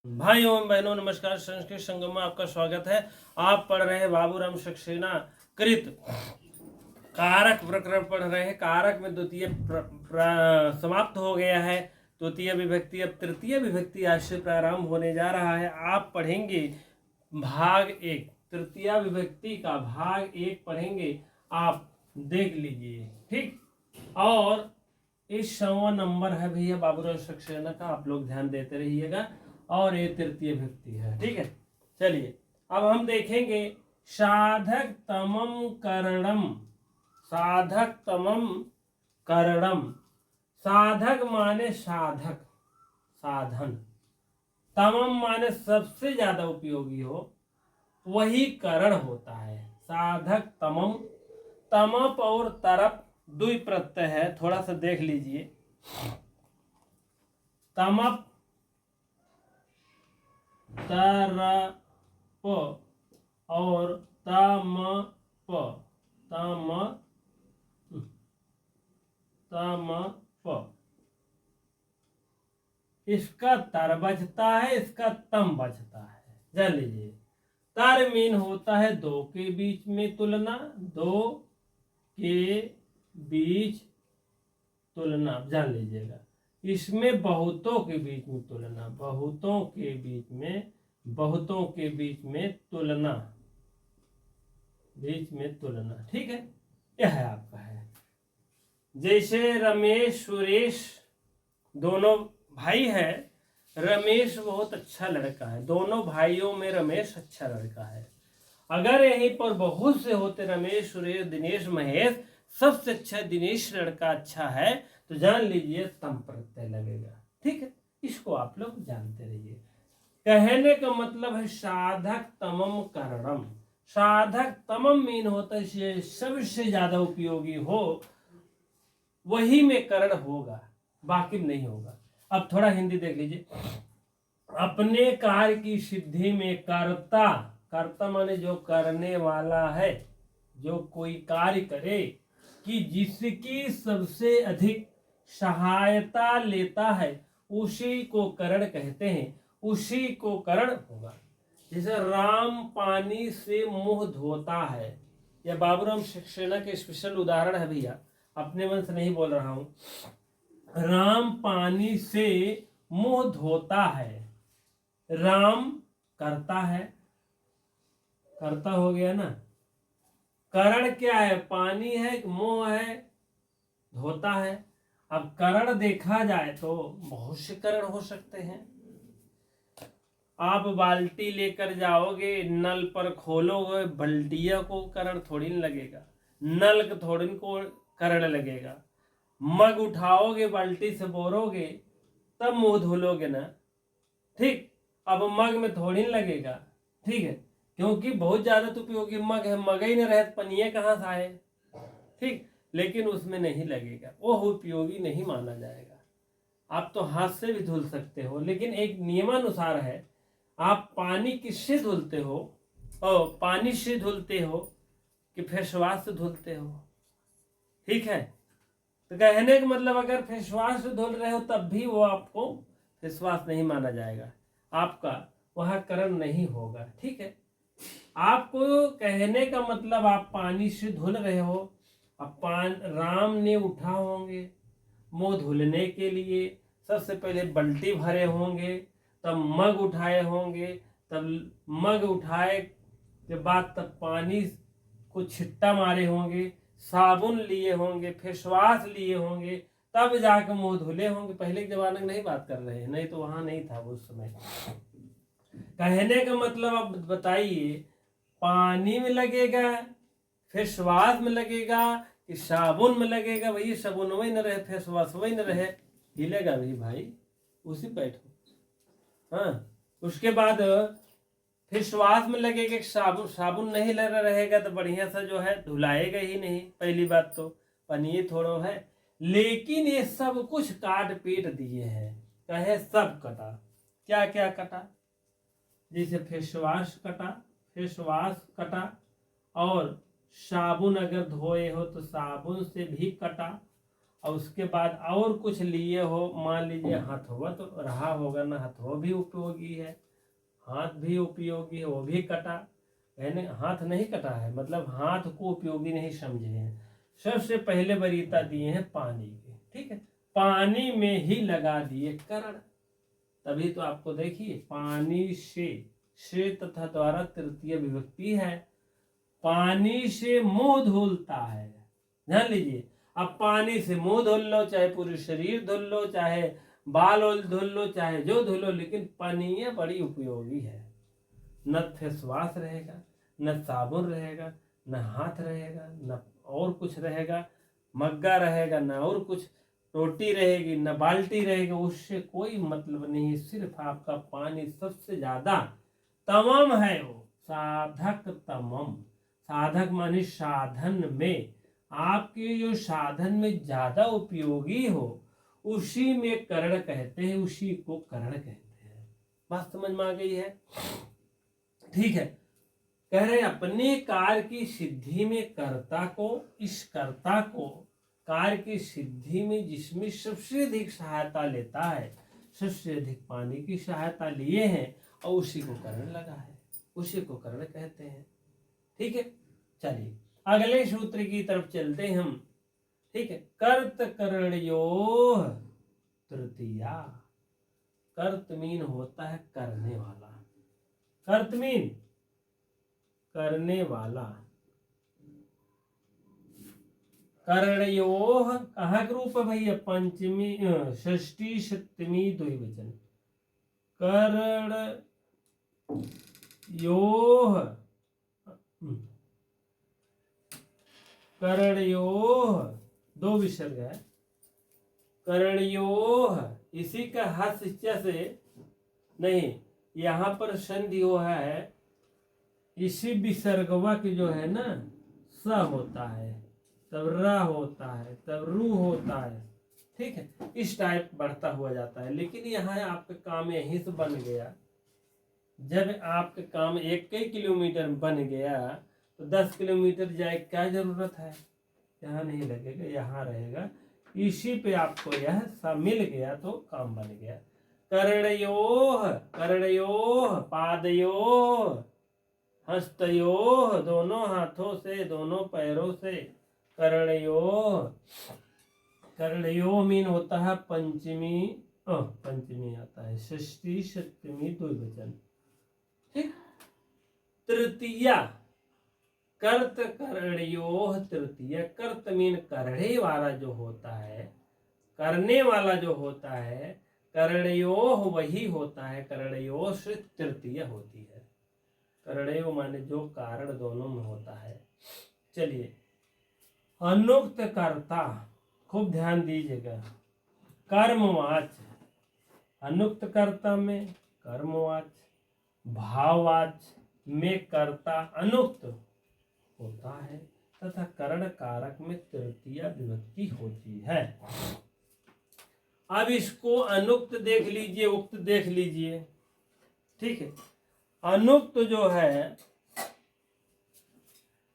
भाइयों एवं बहनों नमस्कार। संस्कृत संगम में आपका स्वागत है। आप पढ़ रहे हैं बाबूराम सक्सेना कृत कारक प्रकरण पढ़ रहे हैं। कारक में द्वितीय समाप्त हो गया है। द्वितीय विभक्ति अब तृतीय विभक्ति आज से प्रारंभ होने जा रहा है। आप पढ़ेंगे भाग एक, तृतीय विभक्ति का भाग एक पढ़ेंगे। आप देख लीजिए, ठीक। और इस 100वां नंबर है भैया बाबूराम सक्सेना का, आप लोग ध्यान देते रहिएगा। और ये तृतीय विभक्ति है, ठीक है। चलिए अब हम देखेंगे साधक तमम करणम। साधक तमम करणम, साधक माने साधक, साधन। तमम माने सबसे ज्यादा उपयोगी हो, वही करण होता है। साधक तमम, तमप और तरप दुई प्रत्यय है, थोड़ा सा देख लीजिए। तमप तरप और तमप, तमप, इसका तर बचता है, इसका तम बचता है। जान लीजिए, तर मीन होता है दो के बीच में तुलना, दो के बीच तुलना, जान लीजिएगा। इसमें बहुतों के बीच में तुलना, बहुतों के बीच में, बहुतों के बीच में तुलना, बीच में तुलना, ठीक है। यह है आपका है। जैसे रमेश सुरेश दोनों भाई है। रमेश बहुत अच्छा लड़का है, दोनों भाइयों में रमेश अच्छा लड़का है। अगर यहीं पर बहुत से होते रमेश सुरेश दिनेश महेश, सबसे अच्छा दिनेश लड़का अच्छा है, तो जान लीजिए तम प्रत्यय लगेगा, ठीक है। इसको आप लोग जानते रहिए। कहने का मतलब है साधक तमम करणम। साधक तमम मीन होता है सबसे ज्यादा उपयोगी हो, वही में करण होगा, बाकी में नहीं होगा। अब थोड़ा हिंदी देख लीजिए। अपने कार्य की सिद्धि में कर्ता, कर्ता माने जो करने वाला है, जो कोई कार्य करे कि जिसकी सबसे अधिक सहायता लेता है, उसी को करण कहते हैं, उसी को करण होगा। जैसे राम पानी से मुंह धोता है, यह बाबूराम सक्सेना के स्पेशल उदाहरण है भैया, अपने मन से नहीं बोल रहा हूं। राम पानी से मुंह धोता है, राम करता है, करता हो गया ना। करण क्या है? पानी है, मुंह है, धोता है। अब करण देखा जाए तो बहुत से करण हो सकते हैं। आप बाल्टी लेकर जाओगे, नल पर खोलोगे, बाल्टिया को करण थोड़ी न लगेगा, नल को थोड़ी को करण लगेगा। मग उठाओगे, बाल्टी से बोरोगे, तब मुंह धुलोगे ना, ठीक। अब मग में थोड़ी न लगेगा, ठीक है, क्योंकि बहुत ज्यादा तो उपयोगी मग है, मग ही न रहे पनिये कहाँ से आए, ठीक। लेकिन उसमें नहीं लगेगा, वो उपयोगी नहीं माना जाएगा। आप तो हाथ से भी धुल सकते हो, लेकिन एक नियमानुसार है। आप पानी किससे धुलते हो? और पानी से धुलते हो कि फेस वॉश से धुलते हो, ठीक है। तो कहने का मतलब अगर फेस वॉश से धुल रहे हो तब भी वो आपको फेस वॉश नहीं माना जाएगा, आपका वह कर्म नहीं होगा, ठीक है। आपको कहने का मतलब आप पानी से धुल रहे हो। अब राम ने उठा होंगे मुंह धुलने के लिए, सबसे पहले बाल्टी भरे होंगे, तब मग उठाए होंगे, तब मग उठाए के बाद तब पानी को छिट्टा मारे होंगे, साबुन लिए होंगे, फेस वॉश लिए होंगे, तब जाकर मुंह धुले होंगे। पहले के जमाने में नहीं बात कर रहे हैं, नहीं तो वहां नहीं था उस समय। कहने का मतलब अब बताइए, पानी में लगेगा, फेस वॉश में लगेगा कि साबुन में लगेगा? भाई साबुन वही न रहे, फेस वॉश वही न रहे, हिलेगा भी भाई, उसी बैठो। हाँ, उसके बाद फेस वॉश में लगेगा कि साबुन, साबुन नहीं लगा रहेगा तो बढ़िया सा जो है धुलाएगा ही नहीं। पहली बात तो पनीर थोड़ो है, लेकिन ये सब कुछ काट पीट दिए हैं, कहे सब कटा। क्या क्या कटा? जैसे फेस वॉश कटा, फेस वॉश कटा, और साबुन अगर धोए हो तो साबुन से भी कटा, और उसके बाद और कुछ लिए हो, मान लीजिए हथवा तो रहा होगा ना, हथवा भी उपयोगी है, हाथ भी उपयोगी है, वो भी कटा, यानी हाथ नहीं कटा है, मतलब हाथ को उपयोगी नहीं समझे हैं। सबसे पहले वरीयता दिए हैं पानी के, ठीक है, पानी में ही लगा दिए करण, तभी तो आपको देखिए पानी से तथा द्वारा तृतीय विभक्ति है, पानी से मुंह धुलता है, ध्यान लीजिए। अब पानी से मुंह धुल लो, चाहे पूरे शरीर धुल लो, चाहे बाल धुल लो, चाहे जो धुलो, लेकिन पानी बड़ी उपयोगी है। न फेस वॉश रहेगा, न साबुन रहेगा, न हाथ रहेगा, न और कुछ रहेगा, मग्गा रहेगा, न और कुछ, रोटी रहेगी, न बाल्टी रहेगी, उससे कोई मतलब नहीं। सिर्फ आपका पानी सबसे ज्यादा तमम है, वो साधक तमम, साधक माने साधन में, आपके जो साधन में ज्यादा उपयोगी हो उसी में करण कहते हैं, उसी को करण कहते हैं। बात समझ में आ गई है? ठीक है, कह रहे अपने कार्य की सिद्धि में कर्ता को, इस कर्ता को कार्य की सिद्धि में जिसमें सबसे अधिक सहायता लेता है, सबसे अधिक पानी की सहायता लिए हैं और उसी को करण लगा है, उसी को करण कहते हैं। ठीक है, चलिए अगले सूत्र की तरफ चलते हैं हम। ठीक है, कर्त करणयोः तृतीया, कर्त मीन होता है करने वाला, कर्त मीन करने वाला, करणयोः कहाँ का रूप है भैया? पंचमी षष्ठी सप्तमी द्विवचन, करणयोः, करणयोः दो विसर्ग है, करणयोः, इसी का हस्त से नहीं, यहाँ पर संधि हुआ है, इसी विसर्गवा की जो है ना, स होता है, तब र होता है, तब रू होता है, ठीक है, इस टाइप बढ़ता हुआ जाता है। लेकिन यहाँ आपका काम यहीं से बन गया, जब आपका काम 1 किलोमीटर बन गया तो 10 किलोमीटर जाए क्या जरूरत है? यहाँ नहीं लगेगा, यहाँ रहेगा, इसी पे आपको यह सब मिल गया तो काम बन गया। करणयोः, करणयोः, पादयोः, हस्तयोः, दोनों हाथों से, दोनों पैरों से, करणयोः, करणयोः मीन होता है पंचमी, पंचमी आता है, षष्ठी सप्तमी द्विवचन, ठीक। तृतीया, कर्त करणयोः तृतीया, कर्त मीन करने वाला जो होता है, करने वाला जो होता है, करणयोः वही होता है, करणयोः से तृतीय होती है, करणयोः माने जो कारण दोनों में होता है। चलिए, अनुक्त कर्ता, खूब ध्यान दीजिएगा, कर्मवाच्य, अनुक्त कर्ता में कर्मवाच्य, भाववाच्य में कर्ता अनुक्त होता है तथा करण कारक में तृतीय विभक्ति होती है। अब इसको अनुक्त देख लीजिए, उक्त देख लीजिए, ठीक है। अनुक्त जो है,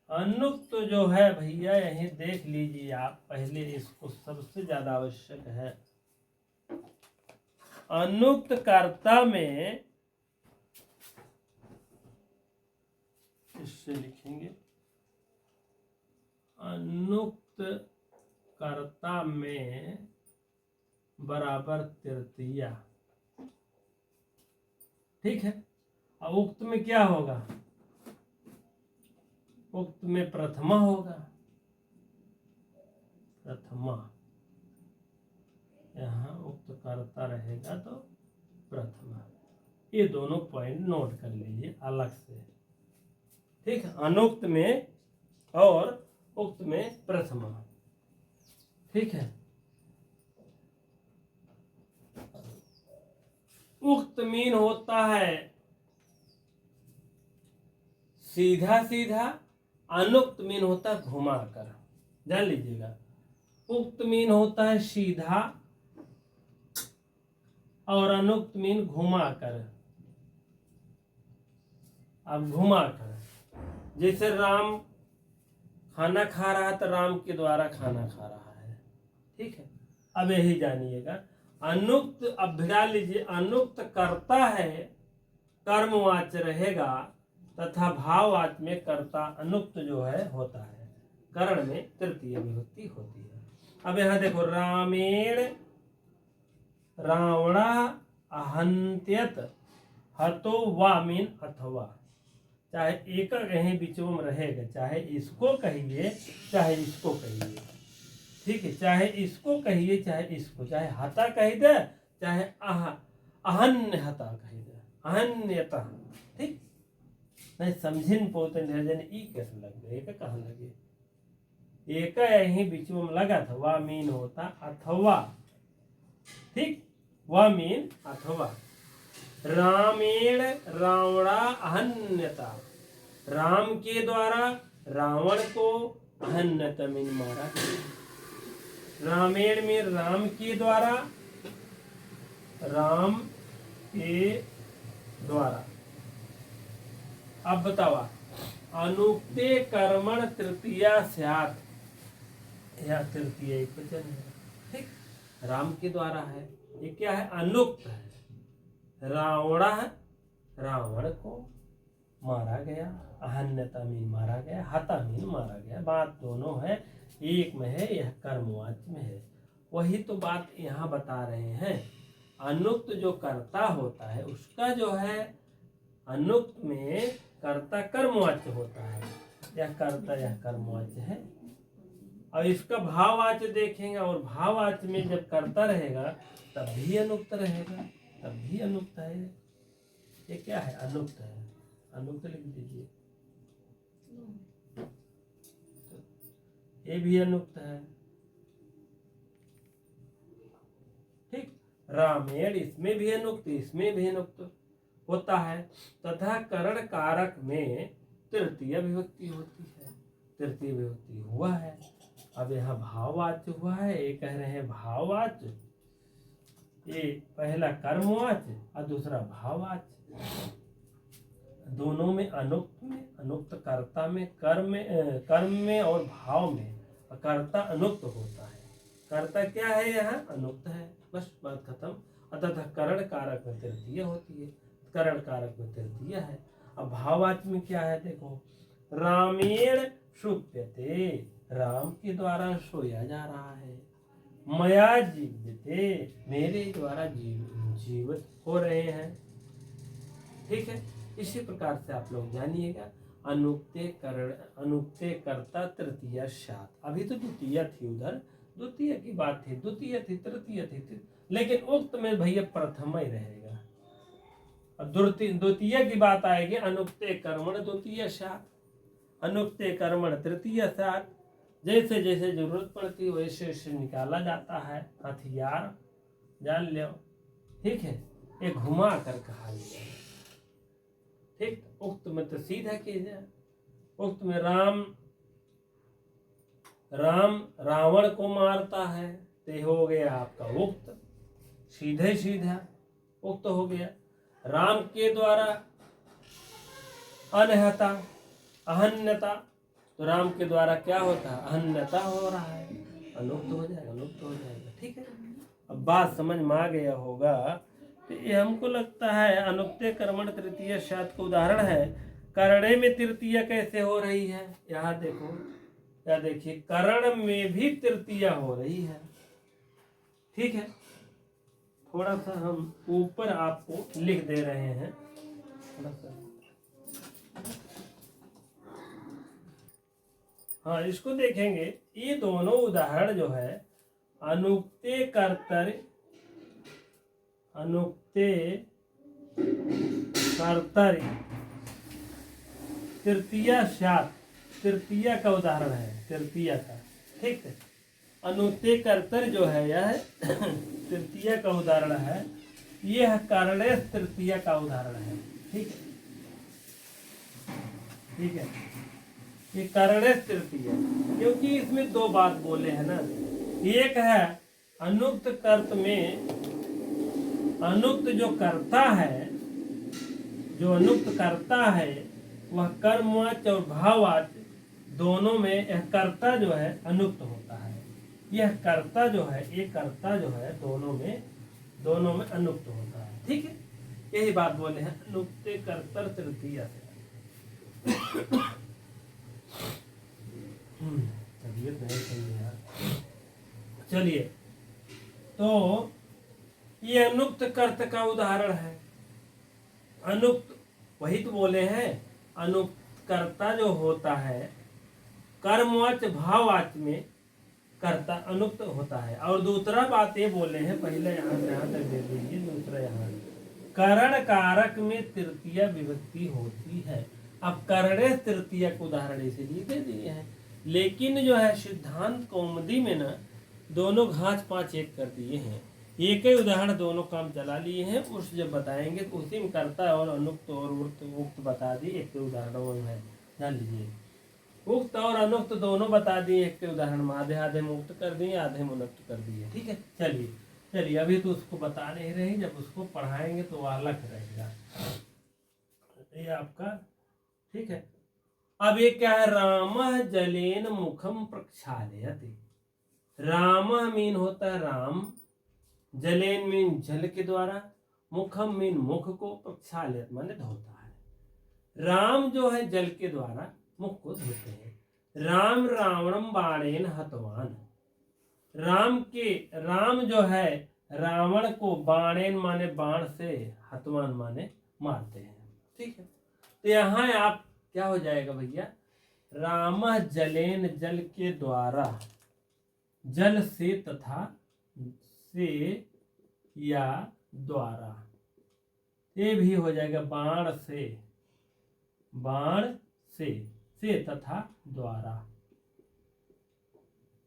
अनुक्त जो है भैया, यही देख लीजिए आप, पहले इसको सबसे ज्यादा आवश्यक है। अनुक्त कर्ता में, इससे लिखेंगे, अनुक्त कर्ता में बराबर तृतीया, ठीक है। अब उक्त में क्या होगा? उक्त में प्रथमा होगा, प्रथमा, यहाँ उक्त कर्ता रहेगा तो प्रथमा। ये दोनों पॉइंट नोट कर लीजिए अलग से, ठीक है, अनुक्त में और उक्त में प्रथमा, ठीक है। उक्त मीन होता है सीधा सीधा, अनुक्त मीन होता है घुमाकर, ध्यान लीजिएगा। उक्त मीन होता है सीधा और अनुक्त मीन घुमाकर। अब घुमाकर, जैसे राम खाना खा रहा है तो राम के द्वारा खाना खा रहा है, ठीक है। अब यही जानिएगा, अनुक्त, अब भिड़ा लीजिए, अनुक्त कर्ता है, कर्मवाच्य रहेगा, तथा भाववाच्य में कर्ता अनुक्त जो है होता है, करण में तृतीय विभक्ति होती है। अब यहाँ देखो, रामेण रावणा अहंत्यत हतो वा मीन अथवा, चाहे एक कहीं बीचों में रहेगा, चाहे इसको कहिए चाहे इसको कहिए, ठीक है, चाहे इसको कहिए चाहे इसको, चाहे हता कही दे चाहे अहन्य हता कही दे, अहन्यता, ठीक। नहीं समझिन पोतन निर्जन ई कैसे लग गए, एक कहाँ लगे, एक यही बीचों में लगा था, वा मीन होता अथवा, ठीक, वा मीन अथवा। रामेण रावणा अहन्यता, राम के द्वारा रावण को अहन्यता मीन मारा, रामेण में राम के द्वारा, राम के द्वारा। अब बतावा, अनुक्ते कर्मण तृतीया स्यात्, या तृतीय एक वचन है, ठीक, राम के द्वारा है, ये क्या है, अनुक्त है। रावण, रावण को मारा गया, अहन्यता मीन मारा गया, हता मीन मारा गया, बात दोनों है, एक में है, यह कर्मवाच्य में है। वही तो बात यहाँ बता रहे हैं, अनुक्त जो कर्ता होता है उसका जो है, अनुक्त में कर्ता कर्मवाच्य होता है, यह कर्ता यह कर्मवाच्य है। अब इसका भाववाच्य देखेंगे, और भाववाच्य में जब कर्ता रहेगा तब भी अनुक्त रहेगा, तब भी अनुक्त है। ये क्या है, अनुक्त है, अनुक्त लिख दीजिए, ये भी अनुक्त है, ठीक। रामेण, इसमें भी अनुक्त, इसमें भी अनुक्त होता है, तथा करण कारक में तृतीय विभक्ति होती है, तृतीय विभक्ति हुआ है। अब यहाँ भाववाच्य हुआ है, ये कह रहे हैं भाववाच्य, ये पहला कर्मवाच्य और दूसरा भाववाच्य, दोनों में अनुक्त में, अनुक्त कर्ता में, कर्म में और भाव में कर्ता अनुक्त होता है, कर्ता क्या है यहाँ, अनुक्त है, बस बात खत्म। अतः करण कारक में तृतीय होती है, करण कारक में तृतीय है। अब भाववाच्य में क्या है, देखो, रामेण शुप्यते, राम के द्वारा सोया जा रहा है, मया जीव्यते, मेरे द्वारा जीवित हो रहे हैं, ठीक है। इसी प्रकार से आप लोग जानिएगा, अनुक्ते करण, अनुक्ते कर्ता तृतीय स्यात्। अभी तो द्वितीय थी, उधर द्वितीय की बात थी, द्वितीय थी, तृतीय थी, लेकिन उक्त में भैया प्रथम ही रहेगा। अब द्वितीय की बात आएगी, अनुक्ते कर्मण द्वितीय स्यात्, अनुक्ते कर्मण तृतीय स्यात्। जैसे जैसे जरूरत पड़ती है वैसे वैसे निकाला जाता है, हथियार जान लो, ठीक है, एक घुमा कर कहा गया, ठीक। उक्त में तो सीधा कीजिए, उक्त में राम रावण को मारता है, ते हो गया आपका उक्त, सीधे सीधा उक्त हो गया। राम के द्वारा अनहता, अहन्यता, तो राम के द्वारा क्या होता है, अहन्यता हो रहा है, अनुक्त हो जाएगा, अनुक्त हो जाएगा, ठीक है। अब बात समझ में आ गया होगा, तो ये हमको लगता है अनुक्ते कर्मण तृतीय स्यात् का उदाहरण है। करणे में तृतीय कैसे हो रही है, यहाँ देखो, या देखिए, करण में भी तृतीय हो रही है, ठीक है। थोड़ा सा हम ऊपर आपको लिख दे रहे हैं, थोड़ा सा, हाँ, इसको देखेंगे। ये दोनों उदाहरण जो है, अनुक्ते कर्तरि, अनुक्ते कर्तरि तृतीय स्यात्, तृतीय का उदाहरण है, तृतीय का, ठीक है। अनुक्ते कर्तरि जो है यह तृतीय का उदाहरण है, यह कर्णे तृतीय का उदाहरण है, ठीक है, ठीक है। ये कर्णे तृतीय, क्योंकि इसमें दो बात बोले हैं ना, एक है अनुक्त कर्त में, अनुक्त जो करता है, जो अनुक्त करता है वह कर्मवाच्य और भाववाच्य दोनों में यह कर्ता जो है अनुक्त होता है, यह कर्ता जो है, ये कर्ता जो है दोनों में अनुक्त होता है। ठीक है, यही बात बोले हैं अनुक्त कर्तर तृतीया से। तबीयत नहीं सही है यार। चलिए, तो ये अनुक्त कर्त का उदाहरण है। अनुक्त वही तो बोले हैं, अनुक्त कर्ता जो होता है कर्मवाच्य भाववाच्य में कर्ता अनुक्त होता है। और दूसरा बात ये बोले हैं, पहले यहाँ तक दे दीजिए, दूसरा यहाँ करण कारक में तृतीय विभक्ति होती है। अब करणे तृतीय को उदाहरण इसीलिए दे दिए हैं, लेकिन जो है सिद्धांत कौमुदी में ना दोनों घास 5 एक कर दिए हैं। एक ही उदाहरण दोनों काम चला लिए हैं, उस जब बताएंगे तो उसी में कर्ता और अनुक्त और उक्त बता दिए। एक के उदाहरणों में है, जान लीजिए, उक्त और अनुक्त दोनों बता दिए एक के उदाहरण में, आधे आधे मुक्त कर दिए, आधे मुक्त कर दिए। ठीक है, चलिए अभी तो उसको बता नहीं रहे, जब उसको पढ़ाएंगे तो वह अलग रहेगा ये आपका। ठीक है, अब ये क्या है, राम जलेन मुखम प्रक्षालयति। राम मीन होता है राम, जलेन मीन जल के द्वारा, मुखम मीन मुख को, प्रक्षालयत माने धोता है। राम जो है जल के द्वारा मुख को धोते हैं। राम रावणम बाणेन हतवान। राम जो है रावण को बाणेन माने बाण से, हतवान माने मारते हैं। ठीक है, तो यहाँ आप क्या हो जाएगा भैया, राम जलेन जल के द्वारा, जल से तथा से या द्वारा, ये भी हो जाएगा बाण से तथा द्वारा,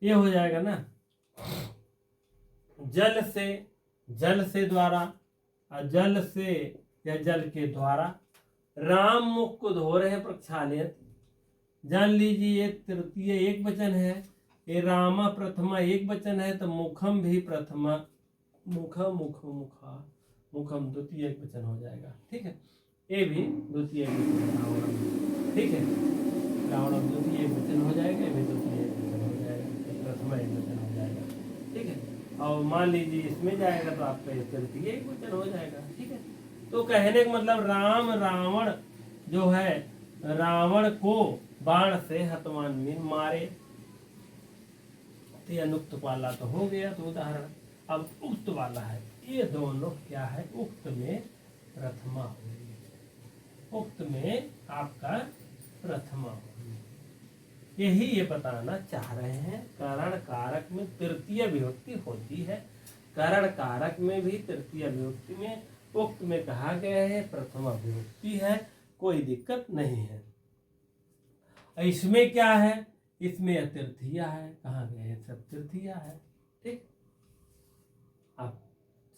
ये हो जाएगा ना, जल से द्वारा, और जल से या जल के द्वारा। राम मुख को धो रहे हैं प्रक्षालयत, जान लीजिए ये तृतीय एक वचन है, ये रामा प्रथमा एक वचन है, तो मुखम भी प्रथमा, मुखम द्वितीय एक वचन हो जाएगा। ठीक है, ये भी द्वितीय एक वचन रावणम। ठीक है, रावणम द्वितीय एक वचन हो जाएगा, ये भी द्वितीय एक वचन हो जाएगा, प्रथमा एक वचन हो जाएगा। ठीक है, और मान लीजिए इसमें जाएगा तो आपका ये तृतीय एक वचन हो जाएगा। ठीक है, तो कहने का मतलब रावण जो है रावण को बाण से हतवान मीन मारे, तो अनुक्त वाला तो हो गया तो उदाहरण। अब उक्त वाला है, ये दोनों क्या है, उक्त में प्रथमा होगी, उक्त में आपका प्रथमा होगी। यही ये बताना चाह रहे हैं, करण कारक में तृतीय विभक्ति होती है। करण कारक में भी तृतीय विभक्ति में, उक्त में कहा गया है प्रथमा विभक्ति है, कोई दिक्कत नहीं है। इसमें क्या है, इसमें तृतीया है, कहाँ गए सब तृतीया है। ठीक, आप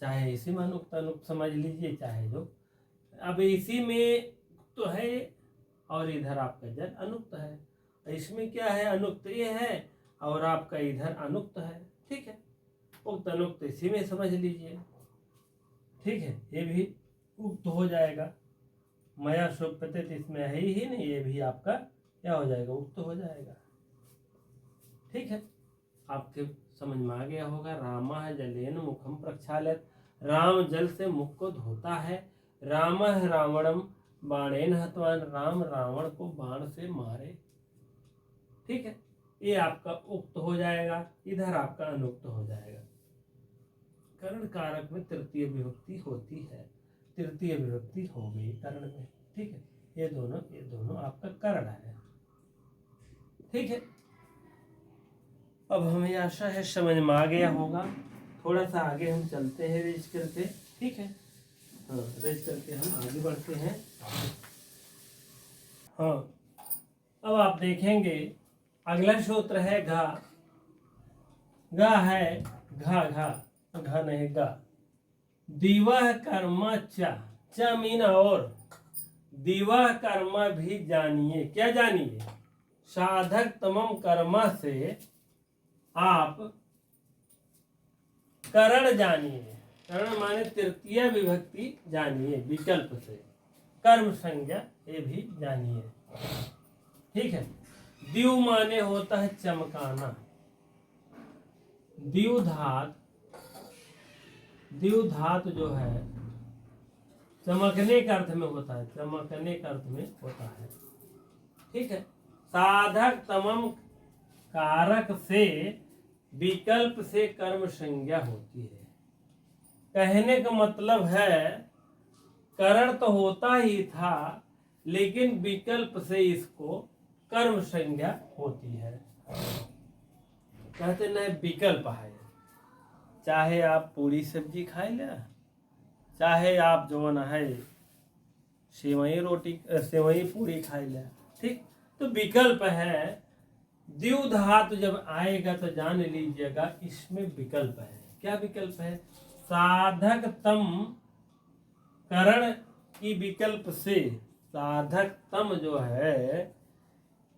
चाहे इसी में अनुक्त अनुक्त समझ लीजिए, चाहे जो, अब इसी में तो है और इधर आपका जल अनुक्त है, इसमें क्या है अनुक्त ये है और आपका इधर अनुक्त है। ठीक है, उक्त अनुक्त इसी में समझ लीजिए। ठीक है, ये भी उक्त हो जाएगा, मया सुप्यते इसमें है ही नहीं, ये भी आपका क्या हो जाएगा, उक्त हो जाएगा। ठीक है, आपके समझ में आ गया होगा। रामा जलेन मुखम प्रक्षालयत, राम जल से मुख को धोता है। राम रावणम बाणेन हतवान, राम रावण को बाण से मारे। ठीक है, ये आपका उक्त हो जाएगा, इधर आपका अनुक्त हो जाएगा। करण कारक में तृतीय विभक्ति होती है, तृतीय विभक्ति हो गई करण में। ठीक है, ये दोनों आपका करण है। ठीक है, अब हमें आशा है समझ में आ गया होगा। थोड़ा सा आगे हम चलते हैं रेज करके। ठीक है, हाँ रेज करके हम आगे बढ़ते हैं। हाँ, अब आप देखेंगे अगला सूत्र है घा। घा है घा नहीं गा। दिवह कर्मा चा मीन और दिवह कर्मा भी जानिए। क्या जानिए, साधक तमम कर्मा से आप करण जानिए। करण माने तृतीय विभक्ति जानिए, विकल्प से कर्म संज्ञा ये भी जानिए। ठीक है, दिव माने होता है चमकाना, द्युधात, द्युधात जो है चमकने के अर्थ में होता है, चमकने के अर्थ में होता है। ठीक है। साधक तमम कारक से विकल्प से कर्म संज्ञा होती है। कहने का मतलब है करण तो होता ही था, लेकिन विकल्प से इसको कर्म संज्ञा होती है। कहते नहीं विकल्प है, चाहे आप पूरी सब्जी खाए ले, चाहे आप जो ना है सेवई रोटी सेवई पूरी खाए ले। ठीक, तो विकल्प है। द्युधात जब आएगा तो जान लीजिएगा इसमें विकल्प है। क्या विकल्प है? साधक तम करण की विकल्प से, साधक तम जो है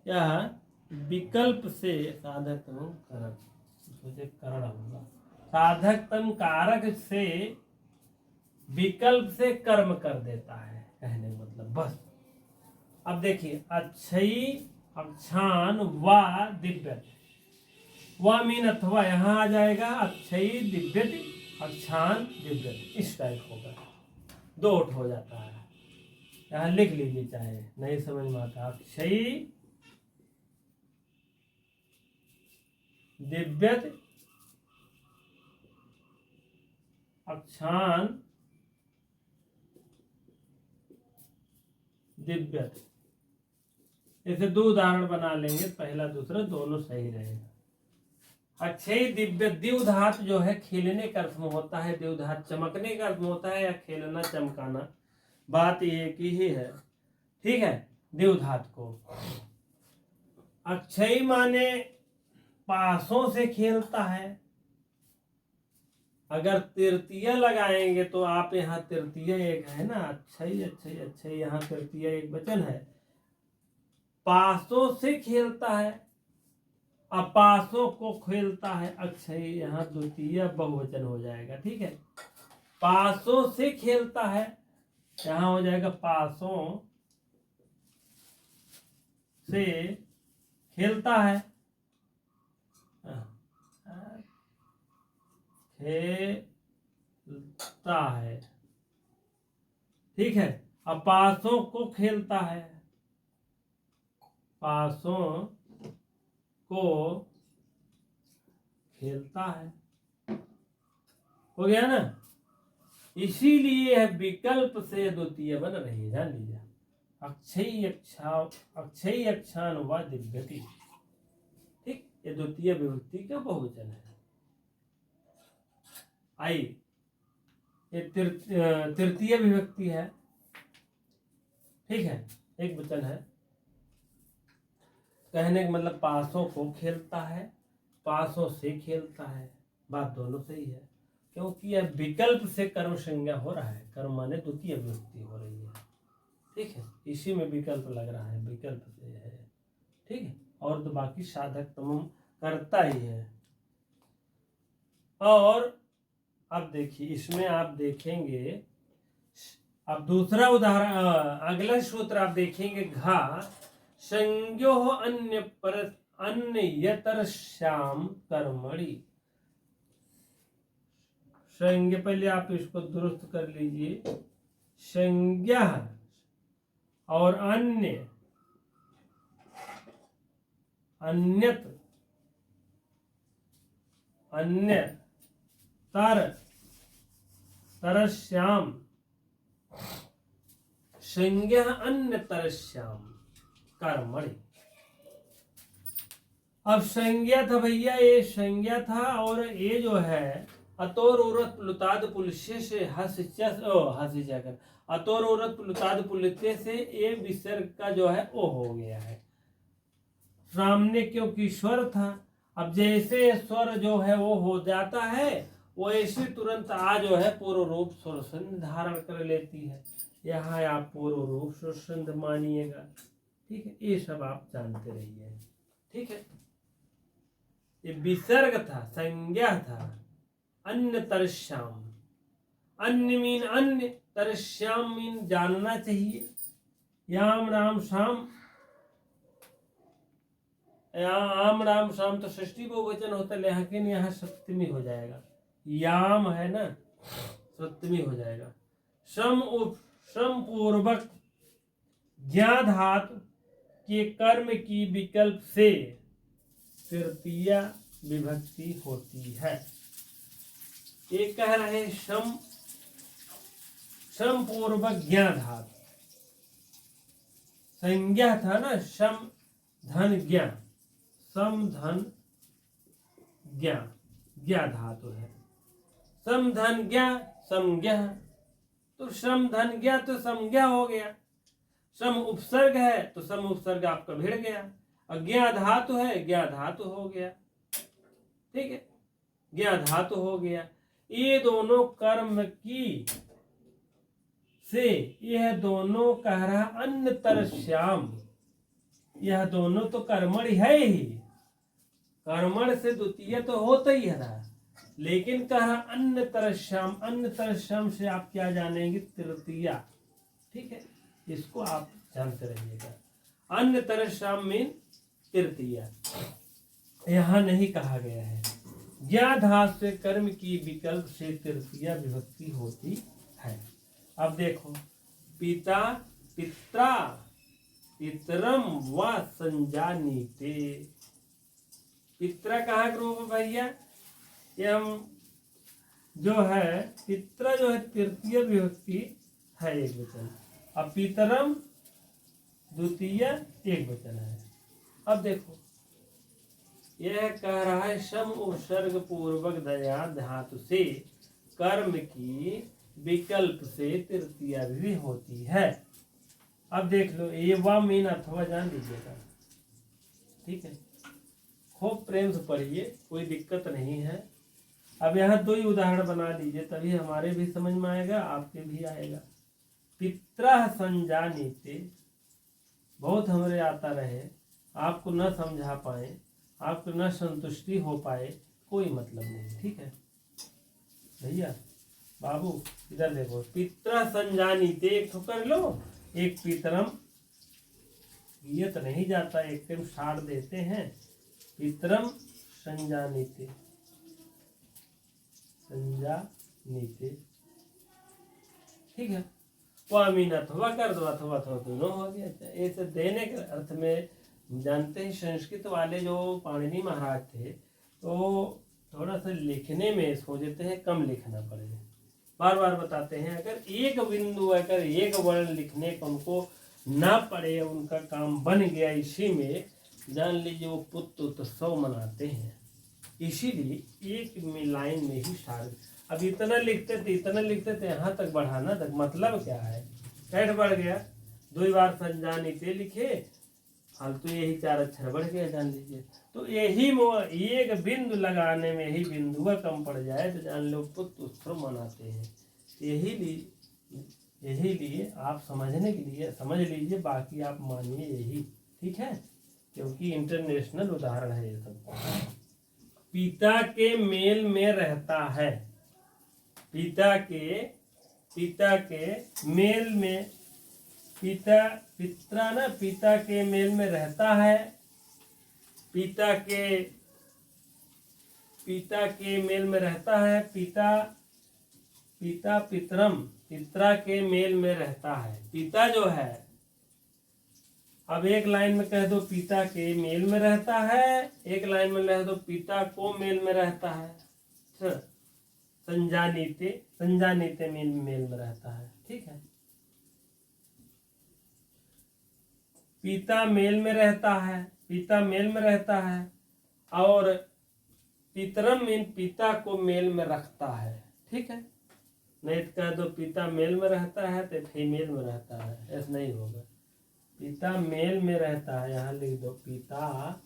यह विकल्प से, साधक तम करण, करण होगा, साधक तम कारक से विकल्प से कर्म कर देता है, कहने मतलब बस। अब देखिए अच्छई अक्षान व दिव्यत, व मीन अथवा यहां आ जाएगा अच्छई दिव्यत अक्षान दिव्यत, इस टाइप होगा, दो उठ हो जाता है। यहां लिख लीजिए, चाहे नहीं समझ में आता। अक्षई दिव्यत अक्षान दिव्यत, इसे दो उदाहरण बना लेंगे, पहला दूसरा दोनों सही रहेगा। अक्षय दिव्य, द्युधात जो है खेलने का अर्थ में होता है, द्युधात चमकने का अर्थ में होता है, या खेलना चमकाना, बात एक ही है। ठीक है। द्युधात को अक्षय माने पासों से खेलता है। अगर तृतीय लगाएंगे तो आप यहाँ तृतीय एक है ना, अक्षय अक्षय अक्षय, यहाँ तृतीय एक वचन है, पासों से खेलता है, अपासों को खेलता है, अक्षय यहाँ द्वितीय बहुवचन हो जाएगा। ठीक है। पासों से खेलता है, यहाँ हो जाएगा पासों से खेलता है, खेलता है। ठीक है। अपासों को खेलता है, पासों को खेलता है, हो गया ना। इसीलिए यह विकल्प से द्वितीय बन रही है, जान लीजिए। अक्षय अक्षान व दिव्यति, ठीक, ये द्वितीय विभक्ति का बहुवचन है। आई ये तृतीय विभक्ति है। ठीक है। एक वचन है, कहने का मतलब पासों को खेलता है, पासों से खेलता है, बात दोनों सही है, क्योंकि यह विकल्प से कर्म संज्ञा हो रहा है, कर्म माने द्वितीय विभक्ति हो रही है। ठीक है। इसी में विकल्प लग रहा है, विकल्प से है। ठीक है। और तो बाकी साधक तमाम करता ही है। और अब देखिए इसमें आप देखेंगे, अब दूसरा उदाहरण, अगला सूत्र आप देखेंगे, घा संज्ञो अन्य पर अन्यतर श्याम कर्मणि। संज्ञा, पहले आप इसको दुरुस्त कर लीजिए, संज्ञा और अन्य, अन्यत, अन्य तर, तरश्याम, संज्ञा अन्य तरश्याम कर्मणि। अब संज्ञा था भैया, ये संज्ञा था, और ये जो है अतोर उरत प्लुताद पुलस्य से हस अतोर उरत प्लुताद पुलस्य से ये विसर्ग का जो है वो हो गया है। सामने क्योंकि स्वर था, अब जैसे स्वर जो है वो हो जाता है, वो ऐसे तुरंत आ जो है पूर्व रूप स्वरसंध धारण कर लेती है। यहाँ आप पूर्व रूप स्वरसंध मानिएगा। ठीक है। ये सब आप जानते रहिए। ठीक है। ये विसर्ग था, संज्ञा था, अन्य तरश्याम, अन्य मीन अन्य, तरश्याम मीन जानना चाहिए, याम राम शाम, यहाँ आम राम शाम तो षष्ठी बहुवचन होता है, लेकिन यहाँ सप्तमी हो जाएगा। याम है ना, सप्तमी हो जाएगा। श्रम पूर्वक ज्ञा धातु के कर्म की विकल्प से तृतीया विभक्ति होती है। एक कह रहे श्रम पूर्वक ज्ञा धातु, संज्ञा था ना, शम धन ज्ञा, सम धन ज्ञा, ज्ञा धातु है। सम धन ज्ञा संज्ञा, तो श्रम धन ज्ञा तो संज्ञा हो गया। सम उपसर्ग है तो सम उपसर्ग आपका भिड़ गया। और ज्ञा धातु है, ज्ञा धातु हो गया। ठीक है, ज्ञा धातु हो गया। ये दोनों कर्म की से यह दोनों कह रहा अन्यतर श्याम, यह दोनों तो कर्मण है ही, कर्मण से द्वितीय तो होता ही है, लेकिन कहा अन्यतर श्याम, अन्यतर श्याम से आप क्या जानेंगे? तृतीया। ठीक है, इसको आप जानते रहिएगा। अन्यतर श्याम मीन तृतीया, यहाँ नहीं कहा गया है। ज्ञा धातु से कर्म की विकल्प से तृतीया विभक्ति होती है। अब देखो, पिता पित्रा पितरम व संजानीते। पित्रा कहाँ का रूप है भैया? ये हम जो है पित्रा जो है तृतीय विभक्ति है, एक वचन। अब पितरम द्वितीय एक वचन है। अब देखो, यह कह रहा है सम उपसर्ग पूर्वक दया धातु से कर्म की विकल्प से तृतीया भी होती है। अब देख लो, ये वा मीन अथवा जान लीजिएगा। ठीक है, खूब प्रेम से पढ़िए, कोई दिक्कत नहीं है। अब यहाँ दो ही उदाहरण बना लीजिए, तभी हमारे भी समझ में आएगा, आपके भी आएगा। पित्रा संजानीते, बहुत हमारे आता रहे, आपको न समझा पाए, आपको न संतुष्टि हो पाए, कोई मतलब नहीं। ठीक है भैया, बाबू इधर देखो, पित्रा संजानीते एक तो कर लो, एक पितरम, ये तो नहीं जाता, एक टाइम साड़ देते हैं। पितरम संजानीते, संजानीते। ठीक है, वामीन अथवा कर दो, अथवा अथवा दोनों हो गया। ऐसे देने के अर्थ में जानते हैं, संस्कृत वाले जो पाणिनि महाराज थे, तो थोड़ा सा लिखने में सोचते हैं कम लिखना पड़ेगा। बार बार बताते हैं, अगर एक बिंदु, अगर एक वर्ण लिखने को उनको ना पड़े, उनका काम बन गया इसी में, जान लीजिए वो पुत्र उत्सव मनाते हैं। इसीलिए एक लाइन में ही सारे, अब इतना लिखते थे, इतना लिखते थे, यहाँ तक बढ़ाना तक मतलब क्या है? कैट बढ़ गया, 2 बार संजानीते लिखे, फालतू यही 4 अक्षर बढ़ गया, जान लीजिए। तो यही एक बिंदु लगाने में ही बिंदु कम पड़ जाए तो जान लो पुत्र उत्सव मनाते हैं। यही लिए आप समझने के लिए समझ लीजिए, बाकी आप मानिए यही। ठीक है, क्योंकि इंटरनेशनल उदाहरण है ये सब। पिता के मेल में रहता है, पिता के मेल में, पित्रा ना, पिता के मेल में रहता है, पिता के मेल में रहता है, पिता पितरम, पित्रा के मेल में रहता है। पिता जो है, अब एक लाइन में कह दो पिता के मेल में रहता है, एक लाइन में कह दो पिता को मेल में रहता है। संजानीते मेल में रहता है। ठीक है, पिता मेल में रहता है, पिता मेल में रहता है, और पितरम मीन पिता को मेल में रखता है। ठीक है, नहीं तो कह दो पिता मेल में रहता है तो फीमेल में रहता है, ऐसा नहीं होगा। पिता मेल में रहता है, यहाँ लिख दो पिता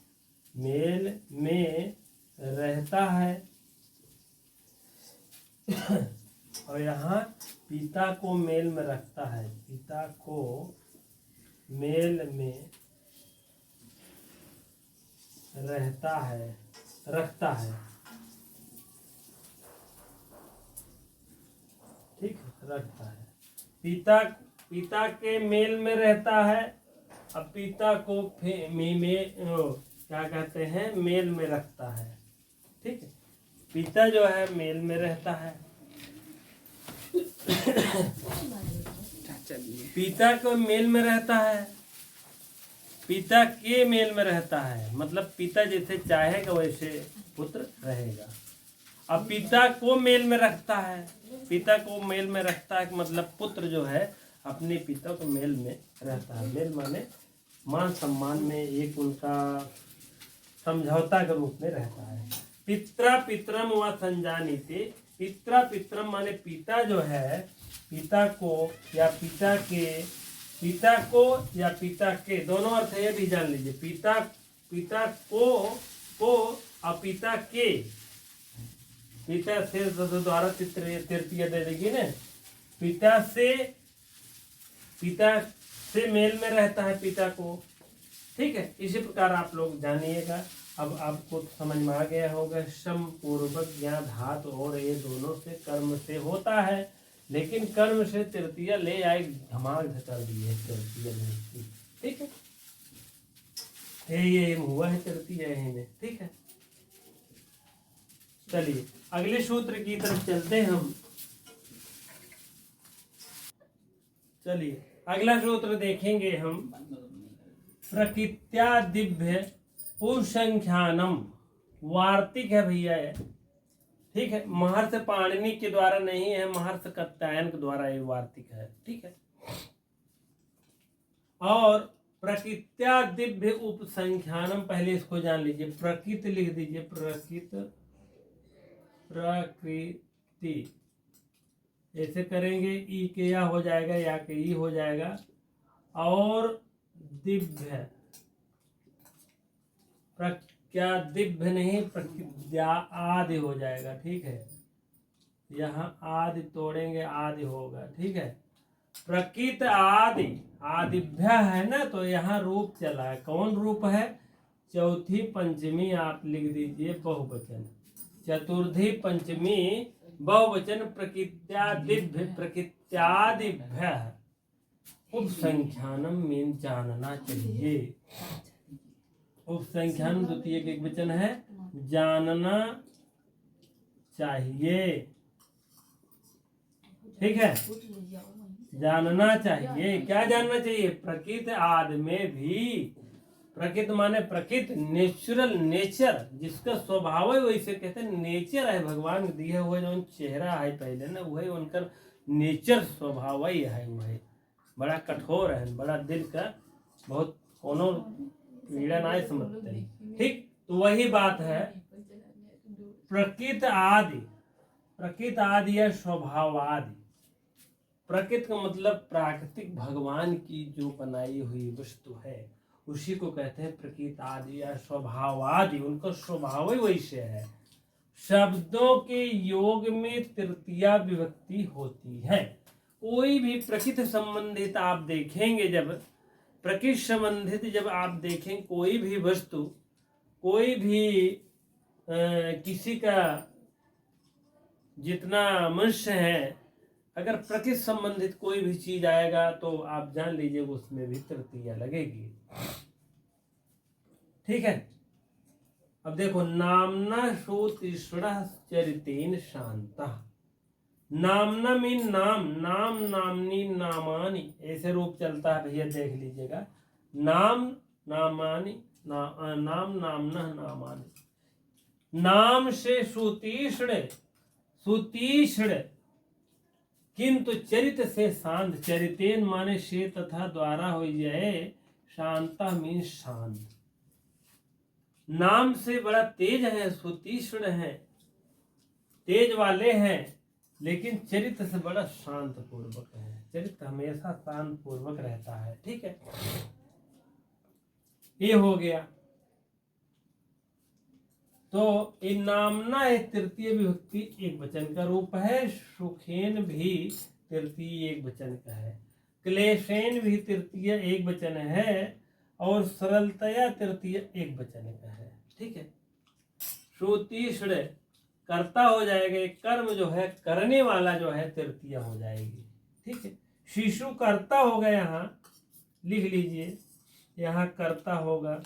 मेल में रहता है, और यहाँ पिता को मेल में रखता है, पिता को मेल में रहता है, रखता है। ठीक, रखता है। पिता के मेल में रहता है, अब पिता को क्या कहते हैं, मेल में रखता है। ठीक है, पिता जो है मेल में रहता है। पिता को मेल में रहता है, पिता के मेल में रहता है, मतलब पिता जैसे चाहेगा वैसे पुत्र रहेगा। अब पिता को मेल में रखता है, पिता को मेल में रखता है मतलब पुत्र जो है अपने पिता को मेल में रहता है। मेल माने मान सम्मान में एक उनका समझौता के रूप में रहता है। पित्रा पितरम व संजानीते, पित्रा पितरम माने पिता जो है पिता को या पिता के, पिता को या पिता के, दोनों अर्थ है, भी जान लीजिए। पिता, पिता को और पिता के, पिता से द्वारा तृतीय दे देगी ना। पिता से मेल में रहता है पिता को। ठीक है, इसी प्रकार आप लोग जानिएगा। अब आपको समझ में आ गया होगा, सम पूर्वक या धातु और ये दोनों से कर्म से होता है, लेकिन कर्म से तृतीय ले आए, धमाल कर दी है तृतीय ने। ठीक है, ये हुआ है तृतीय है। ठीक है, चलिए अगले सूत्र की तरफ चलते हैं हम। चलिए अगला सूत्र देखेंगे हम, प्रकृत्या दिव्य पुरुषंख्यानम, वार्तिक है भैया ये। ठीक है, महर्ष पाणिनि के द्वारा नहीं है, महर्ष कात्यायन के द्वारा ये वार्तिक है। ठीक है, और प्रकृत्या दिव्य उपसंख्यानम, पहले इसको जान लीजिए। प्रकृति लिख दीजिए, प्रकृति ऐसे करेंगे, ई के या हो जाएगा, या के ई हो जाएगा, और दिव्य, क्या दिव्य नहीं, प्रकृत्या आदि हो जाएगा। ठीक है, यहाँ आदि तोड़ेंगे, आदि होगा। ठीक है, प्रकृत आदि, आदिभ्य है ना, तो यहाँ रूप चला है। कौन रूप है? चौथी पंचमी आप लिख दीजिए बहुवचन, चतुर्थी पंचमी बहुवचन, प्रकृत्या दिव्य, प्रकृत्यादिभ्य उपसंख्यानम मीन जानना चाहिए। उपसंख्यान द्वितीय एक वचन है, जानना चाहिए। ठीक है, जानना चाहिए। क्या जानना चाहिए? प्रकृति आदि में भी, प्रकृति माने प्रकृति, नेचुरल, नेचर, जिसका स्वभाव है वैसे कहते हैं नेचर है, भगवान दिए हुए जो चेहरा है पहले ना, वही उनका नेचर स्वभाव ही है। वही बड़ा कठोर है, बड़ा दिल का बहुत कोनो पीड़ा ना समझते हैं। ठीक, तो वही बात है, प्रकृति आदि, प्रकृति आदि या स्वभाव आदि। प्रकृति का मतलब प्राकृतिक भगवान की जो बनाई हुई वस्तु है उसी को कहते हैं प्रकृति आदि या स्वभाव आदि। उनका स्वभाव ही वैसे है। शब्दों के योग में तृतीया विभक्ति होती है। कोई भी प्रकृति संबंधित आप देखेंगे, जब प्रकृति संबंधित जब आप देखें कोई भी वस्तु, कोई भी किसी का जितना मनुष्य है, अगर प्रकृति संबंधित कोई भी चीज आएगा तो आप जान लीजिए उसमें भी तृतीया लगेगी। ठीक है, अब देखो, नामना श्रुतिषुणः चरितेन शांतः। नामना मीन नाम, नाम, नामनी, नामानी, ऐसे रूप चलता है भैया, देख लीजिएगा। नाम, नामानी, नाम, नामना, नामानी। नाम से श्रुतिषुण, श्रुतिषुण, किंतु चरित से शांत, चरितेन माने से तथा द्वारा हो जाए, शांता मीन शांत। नाम से बड़ा तेज है, श्रुतिषुण है, तेज वाले हैं, लेकिन चरित्र से बड़ा शांत पूर्वक है। चरित्र हमेशा शांत पूर्वक रहता है। ठीक है, ये हो गया। तो इन नामना एक तृतीय विभक्ति एक वचन का रूप है। सुखेन भी तृतीय एक वचन का है। क्लेशेन भी तृतीय एक वचन है, और सरलतया तृतीय एक वचन का है। ठीक है, श्रुतिषुण कर्ता हो जाएगा, एक कर्म जो है करने वाला जो है तृतीय हो जाएगी। ठीक है, शिशु कर्ता होगा, यहाँ लिख लीजिए, यहाँ कर्ता होगा,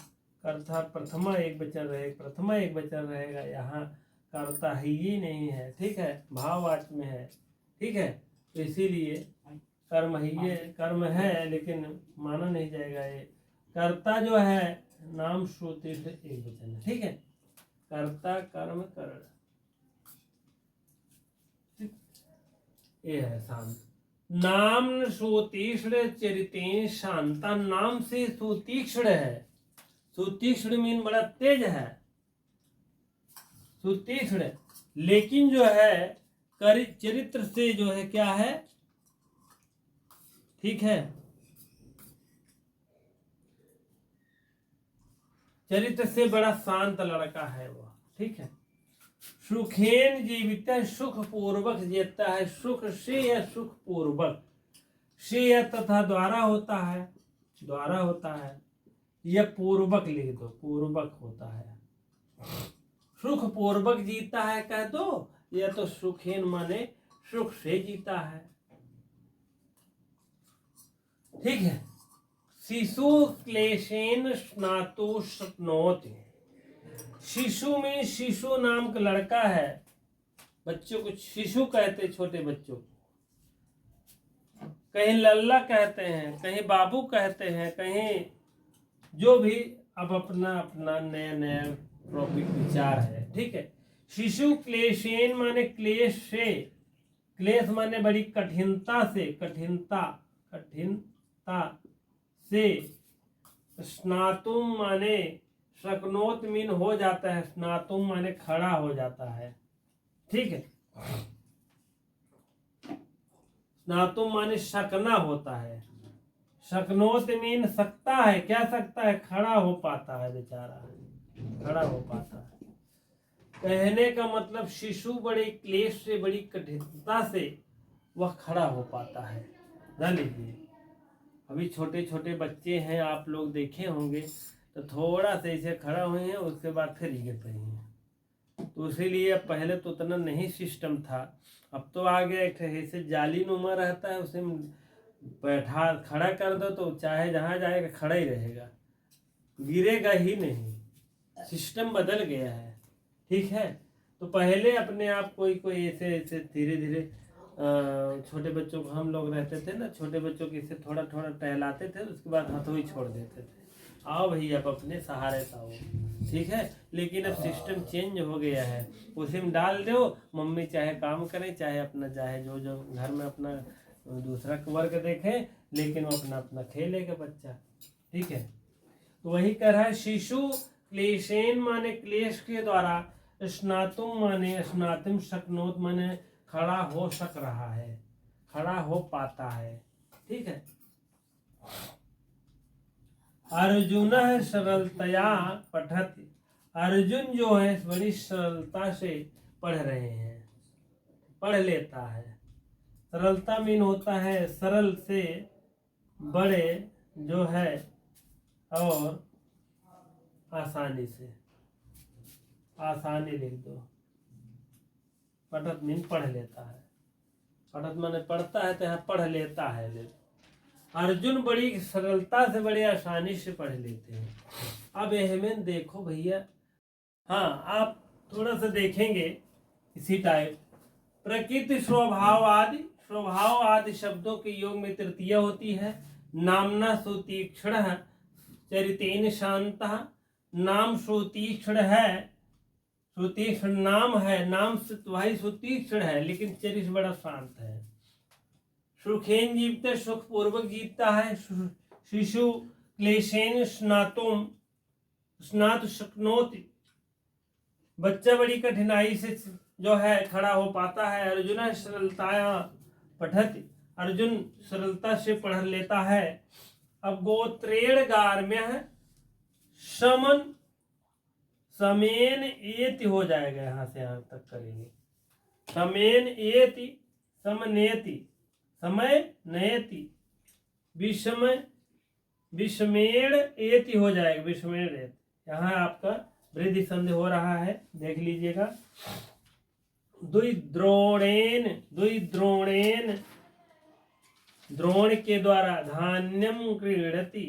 अर्थात प्रथमा एक वचन रहेगा, प्रथमा एक वचन रहेगा। यहाँ कर्ता ही नहीं है, ठीक है, भाववाचक में है, ठीक है। तो इसीलिए कर्म ही ये कर्म है, लेकिन माना नहीं जाएगा। ये कर्ता जो है नाम श्रुति से एक वचन है, ठीक है। कर्ता कर्म करण, ये है शांत। नाम सुतीक्ष्ण चरितेन शांता, नाम से सुतीक्ष्ण है। सुतीक्ष्ण मीन बड़ा तेज है, सुतीक्ष्ण, लेकिन जो है चरित्र से जो है क्या है, ठीक है, चरित्र से बड़ा शांत लड़का है वह, ठीक है। सुखेन जीवित, सुख पूर्वक जीता है। सुख से या सुख पूर्वक, से या तथा द्वारा होता है, द्वारा होता है, या पूर्वक लिख दो, पूर्वक होता है। सुख पूर्वक जीता है कह दो, या तो सुखेन माने सुख से जीता है, ठीक है। शिशु क्लेशेन स्नातु शक्नोति, शिशु में शिशु नाम का लड़का है, बच्चों को शिशु कहते, छोटे बच्चों को कहीं लल्ला कहते हैं, कहीं बाबू कहते हैं, कहीं जो भी, अब अपना अपना नया नया टॉपिक विचार है, ठीक है। शिशु क्लेशेन माने क्लेश से, क्लेश माने बड़ी कठिनता से, कठिनता, कठिनता से, स्नातुम माने शक्नोत मीन हो जाता है, स्नातुम माने खड़ा हो जाता है, ठीक है। स्नातुम माने शकना होता है, शकनोत मीन सकता है, क्या सकता है, खड़ा हो पाता है, बेचारा खड़ा हो पाता है। कहने का मतलब शिशु बड़े क्लेश से, बड़ी कठिनता से वह खड़ा हो पाता है। जान लीजिए, अभी छोटे छोटे बच्चे हैं, आप लोग देखे होंगे, तो थोड़ा सा ऐसे खड़ा हुए हैं, उसके बाद फिर गिर पड़े हैं। तो इसीलिए पहले तो उतना नहीं सिस्टम था, अब तो आ गया एक ऐसे जाली नुमा रहता है, उसे बैठा खड़ा कर दो तो चाहे जहाँ जाएगा खड़ा ही रहेगा, गिरेगा ही नहीं, सिस्टम बदल गया है, ठीक है। तो पहले अपने आप कोई कोई ऐसे ऐसे धीरे धीरे छोटे बच्चों को, हम लोग रहते थे ना, छोटे बच्चों के इसे थोड़ा थोड़ा टहलाते थे, उसके बाद हथौड़ी छोड़ देते थे, आओ भैया अब अपने सहारे से आओ, ठीक है। लेकिन अब सिस्टम चेंज हो गया है, उसी में डाल दो, मम्मी चाहे काम करें, चाहे अपना चाहे जो जो घर में अपना दूसरा वर्क देखे, लेकिन वो अपना अपना खेलेगा बच्चा, ठीक है। तो वही कह रहा है, शिशु क्लेशेन माने क्लेश के द्वारा, स्नातुम माने स्नातुम शक्नोत माने खड़ा हो सक रहा है, खड़ा हो पाता है, ठीक है। अर्जुन सरलतया पठति, अर्जुन जो है बड़ी सरलता से पढ़ रहे हैं, पढ़ लेता है। सरलता मीन होता है सरल से बड़े जो है, और आसानी से, आसानी लिख दो। पठत मीन पढ़ लेता है, पठत माने पढ़ता है, तो यहाँ पढ़ लेता है। अर्जुन बड़ी सरलता से, बड़ी आसानी से पढ़ लेते हैं। अब यह देखो भैया, हाँ आप थोड़ा सा देखेंगे इसी टाइप, प्रकृति स्वभाव आदि, स्वभाव आदि शब्दों के योग में तृतीय होती है। नामना सुतीक्ष्ण चरितेन शांत, नाम सुतीक्ष्ण है, सुतीक्ष्ण नाम है, नाम से भाई सुतीक्ष्ण है, लेकिन चरित्र बड़ा शांत है। सुखेन जीवते, सुख पूर्वक जीतता है। शिशु क्लेशेन स्नातुम, स्नात शक्नोति, बच्चा बड़ी कठिनाई से जो है खड़ा हो पाता है। अर्जुन सरलताया पठति, अर्जुन सरलता से पढ़ लेता है। अब गोत्रेण गार्म्य समन, समेन एति हो जाएगा, यहाँ से यहाँ तक करेंगे, समेन एति, समनेति, समय नयति, विषमय विषमेण एति हो जाएगा, विषमेण एति। यहाँ आपका वृद्धि संधि हो रहा है, देख लीजिएगा। द्रोणेन, द्रोणेन, द्रोण के द्वारा, धान्यम क्रीडति,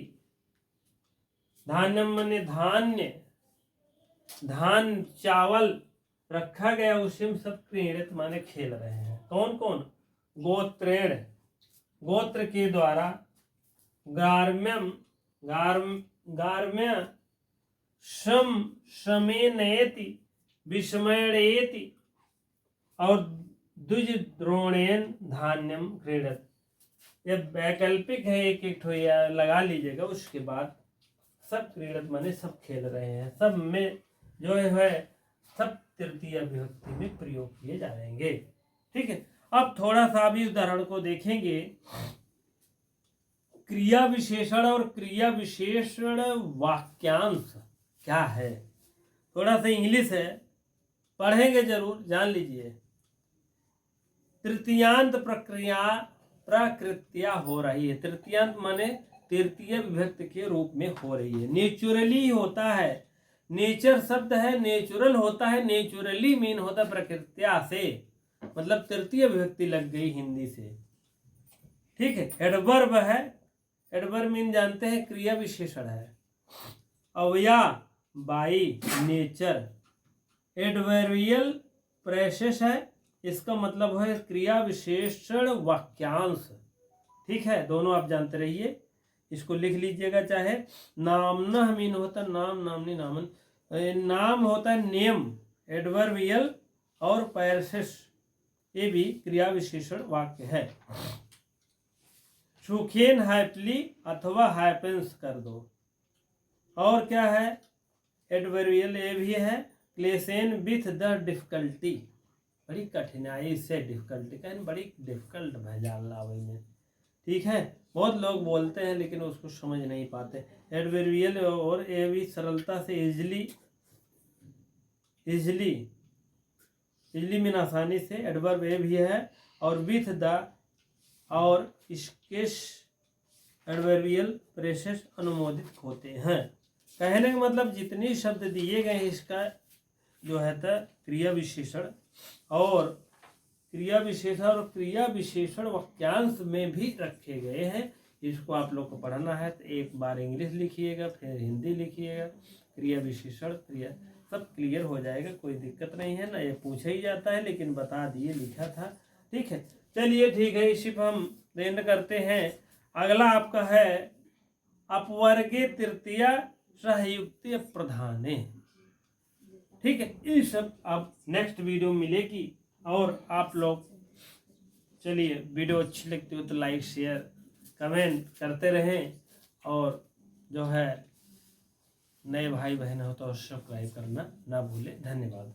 धान्यम माने धान्य, धान चावल रखा गया उसी में सब क्रीडित माने खेल रहे हैं। कौन कौन? गोत्रेण, गोत्र के द्वारा, गार्म्यम गार्म्य श्रम श्रमेनयति विस्मयेति और द्विज द्रोणेन धान्यम क्रीडत। ये वैकल्पिक है, एक एक ठो लगा लीजिएगा। उसके बाद सब क्रीडत माने सब खेल रहे हैं, सब में जो है सब तृतीय विभक्ति में प्रयोग किए जाएंगे। ठीक है, अब थोड़ा सा भी उदाहरण को देखेंगे। क्रिया विशेषण और क्रिया विशेषण वाक्यांश क्या है? थोड़ा सा इंग्लिश है, पढ़ेंगे जरूर, जान लीजिए। तृतीयांत प्रकृत्या हो रही है। तृतीयांत माने तृतीय विभक्ति के रूप में हो रही है। नेचुरली होता है, नेचर शब्द है, नेचुरल होता है, नेचुरली मीन होता है प्रकृत्या से, मतलब तृतीय विभक्ति लग गई हिंदी से। ठीक है, एडवर्ब है, एडवर्ब मीन जानते हैं क्रिया विशेषण है। अवया बाई नेचर, एडवर्बियल प्रेसेस है, इसका मतलब है क्रिया विशेषण वाक्यांश। ठीक है, दोनों आप जानते रहिए, इसको लिख लीजिएगा। चाहे नामना मीन होता नाम, नामनी नामन, नाम होता है नेम, एडवर्बियल, और पैरसेस ये भी क्रिया विशेषण वाक्य है। सुखेन हैप्पीली अथवा हैपेंस कर दो। और क्या है? एडवर्बियल ये भी है। क्लेसेन विथ द डिफिकल्टी, बड़ी कठिनाई से, डिफिकल्टी कहने बड़ी डिफिकल्ट भैजाला वही में। ठीक है, बहुत लोग बोलते हैं लेकिन उसको समझ नहीं पाते। एडवर्बियल और ये भी सरलता से, इजली मीन आसानी से, एडवर्ब ये भी है। और विथ द और इसके एडवर्बियल प्रेसेस अनुमोदित होते हैं। कहने का मतलब जितनी शब्द दिए गए हैं इसका जो है क्रिया विशेषण और क्रिया विशेषण वाक्यांश में भी रखे गए हैं। इसको आप लोग को पढ़ना है तो एक बार इंग्लिश लिखिएगा, फिर हिंदी लिखिएगा, क्रिया विशेषण क्रिया सब क्लियर हो जाएगा, कोई दिक्कत नहीं है ना। ये पूछा ही जाता है लेकिन बता दिए, लिखा था। ठीक है, चलिए ठीक है, इसी पर हम एंड करते हैं। अगला आपका है अपवर्गे तृतीय सहयुक्तीय प्रधाने। ठीक है, ये सब आप नेक्स्ट वीडियो में मिलेगी। और आप लोग चलिए वीडियो अच्छी लगती हो तो लाइक शेयर कमेंट करते रहें, और जो है नए भाई बहन हो तो सब्सक्राइब करना ना भूलें। धन्यवाद।